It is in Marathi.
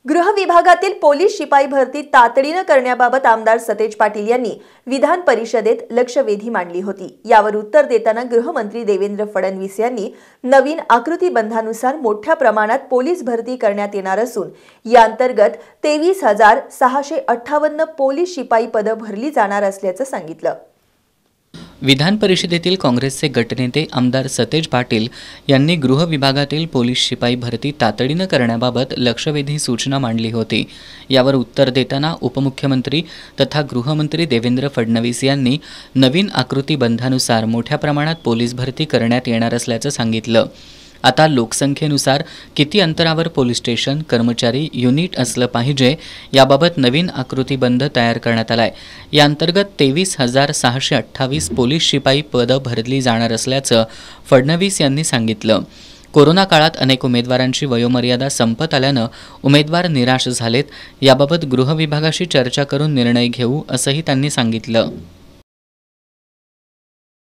गृह विभागातील पोलीस शिपाई भरती तातडीने करण्याबाबत आमदार सतेज पाटील यांनी विधान परिषदेत लक्षवेधी मांडली होती। यावर उत्तर देताना गृहमंत्री देवेंद्र फडणवीस यांनी नवीन आकृतीबंधानुसार मोठ्या प्रमाणात पोलीस भरती करण्यात येणार असून या अंतर्गत 23,658 पोलीस शिपाई पदे भरली जाणार असल्याचं सांगितलं। विधान परिषदेतील काँग्रेसचे गटनेते आमदार सतेज पाटील यांनी गृह विभागातील पोलीस शिपाई भरती तातडीने करण्याबाबत लक्षवेधी सूचना मांडली होती। यावर उत्तर देताना उपमुख्यमंत्री तथा गृहमंत्री देवेंद्र फडणवीस यांनी नवीन आकृतीबंधानुसार मोठ्या प्रमाणात पोलीस भरती करण्यात येणार असल्याचं सांगितलं। आता लोकसंख्येनुसार किती अंतरावर पोलीस स्टेशन कर्मचारी युनिट असलं पाहिजे याबाबत नवीन आकृतीबंध तयार करण्यात आलाय। या अंतर्गत 23,628 पोलीस शिपाई पदं भरली जाणार असल्याचं फडणवीस यांनी सांगितलं। कोरोना काळात अनेक उमेदवारांची वयोमर्यादा संपत आल्यानं उमेदवार निराश झालेत। याबाबत गृह विभागाशी चर्चा करून निर्णय घेऊ असंही त्यांनी सांगितलं।